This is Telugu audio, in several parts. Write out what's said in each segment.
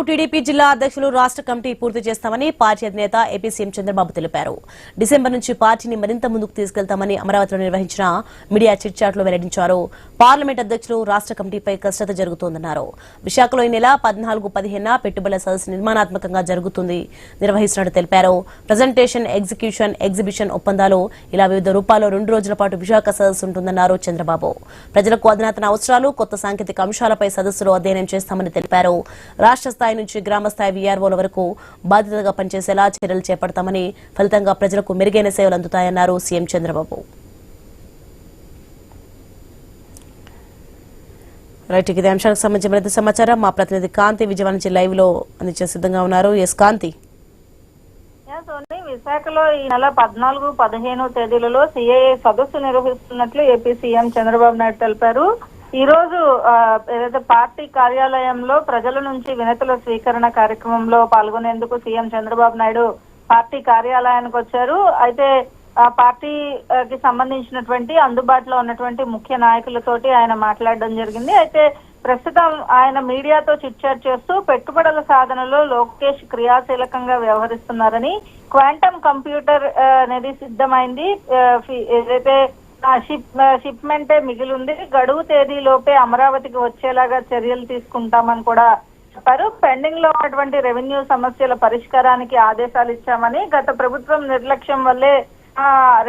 టీడీపీ జిల్లా అధ్యక్షులు రాష్ట్ర కమిటీ పూర్తి చేస్తామని పార్టీ అధినేత ఏపీ సీఎం చంద్రబాబు తెలిపారు. డిసెంబర్ నుంచి పార్టీని మరింత ముందుకు తీసుకెళ్తామని అమరావతిలో నిర్వహించిన మీడియా చిట్ చాట్ లో వెల్లడించారు. పార్లమెంట్ అధ్యక్షులు రాష్ట్ర కమిటీపై కసరత్తు జరుగుతోందన్నారు. విశాఖలో ఈ నెల 14-15 పెట్టుబడుల సదస్సు నిర్మాణాత్మకంగా జరుగుతుంది నిర్వహిస్తున్నట్టు తెలిపారు. ప్రజెంటేషన్, ఎగ్జిక్యూషన్, ఎగ్జిబిషన్ ఒప్పందాలు ఇలా వివిధ రూపాల్లో 2 రోజుల పాటు విశాఖ సదస్సు ఉంటుందన్నారు చంద్రబాబు. ప్రజలకు అధునాతన అవసరాలు, కొత్త సాంకేతిక అంశాలపై సదస్సులో అధ్యయనం చేస్తామని తెలిపారు. రాష్ట్ర స్థాయి నుంచి గ్రామ స్థాయి వీఆర్ఓల వరకు బాధ్యతగా పనిచేసేలా చర్యలు చేపడతామని, ఫలితంగా ప్రజలకు మెరుగైన సేవలు అందుతాయన్నారు సీఎం చంద్రబాబు. రైట్, ఇదే అంశానికి సంబంధించిన మరింత సమాచారం మా ప్రతినిధి కాంతి విజయవాడ నుంచి లైవ్ లో అందించే సిద్ధంగా ఉన్నారు. ఎస్ కాంతి. విశాఖలో ఈ నెల 14-15 తేదీలలో సిఐఏ సదస్సు నిర్వహిస్తున్నట్లు ఏపీ సీఎం చంద్రబాబు నాయుడు తెలిపారు. ఈ రోజు ఏదైతే పార్టీ కార్యాలయంలో ప్రజల నుంచి వినతుల స్వీకరణ కార్యక్రమంలో పాల్గొనేందుకు సీఎం చంద్రబాబు నాయుడు పార్టీ కార్యాలయానికి వచ్చారు. అయితే ఆ పార్టీకి సంబంధించినటువంటి అందుబాటులో ఉన్నటువంటి ముఖ్య నాయకులతోటి ఆయన మాట్లాడడం జరిగింది. అయితే ప్రస్తుతం ఆయన మీడియాతో చిట్ చాట్ చేస్తూ పెట్టుబడుల సాధనలో లోకేష్ క్రియాశీలకంగా వ్యవహరిస్తున్నారని, క్వాంటమ్ కంప్యూటర్ అనేది సిద్ధమైంది, ఏదైతే షిప్మెంటే మిగిలింది, గడువు తేదీలోపే అమరావతికి వచ్చేలాగా చర్యలు తీసుకుంటామని కూడా చెప్పారు. పెండింగ్ లో ఉన్నటువంటి రెవెన్యూ సమస్యల పరిష్కారానికి ఆదేశాలు ఇచ్చామని, గత ప్రభుత్వం నిర్లక్ష్యం వల్లే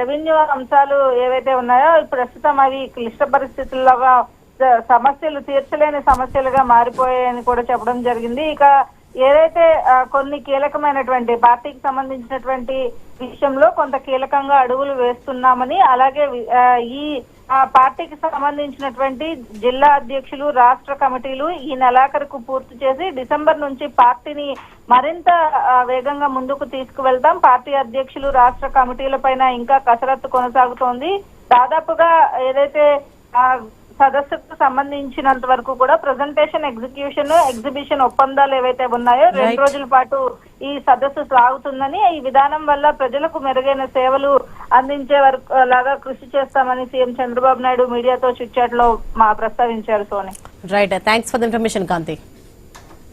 రెవెన్యూ అంశాలు ఏవైతే ఉన్నాయో ప్రస్తుతం అవి క్లిష్ట పరిస్థితుల్లోగా సమస్యలు తీర్చలేని సమస్యలుగా మారిపోయాయని కూడా చెప్పడం జరిగింది. ఇక ఏదైతే కొన్ని కీలకమైనటువంటి పార్టీకి సంబంధించినటువంటి విషయంలో కొంత కీలకంగా అడుగులు వేస్తున్నామని, అలాగే ఈ పార్టీకి సంబంధించినటువంటి జిల్లా అధ్యక్షులు, రాష్ట్ర కమిటీలు ఈ నెలాఖరుకు పూర్తి చేసి డిసెంబర్ నుంచి పార్టీని మరింత వేగంగా ముందుకు తీసుకువెళ్తాం. పార్టీ అధ్యక్షులు, రాష్ట్ర కమిటీల పైన ఇంకా కసరత్తు కొనసాగుతోంది. దాదాపుగా ఏదైతే సదస్సుకు సంబంధించినంత వరకు కూడా ప్రజెంటేషన్, ఎగ్జిక్యూషన్, ఎగ్జిబిషన్ ఒప్పందాలు ఏవైతే ఉన్నాయో 2 రోజుల పాటు ఈ సదస్సు సాగుతుందని, ఈ విధానం వల్ల ప్రజలకు మెరుగైన సేవలు అందించే వరకు లాగా కృషి చేస్తామని సీఎం చంద్రబాబు నాయుడు మీడియాతో చిట్ చాట్ లో ప్రస్తావించారు. Soni. Right, thanks for the information Kanthi.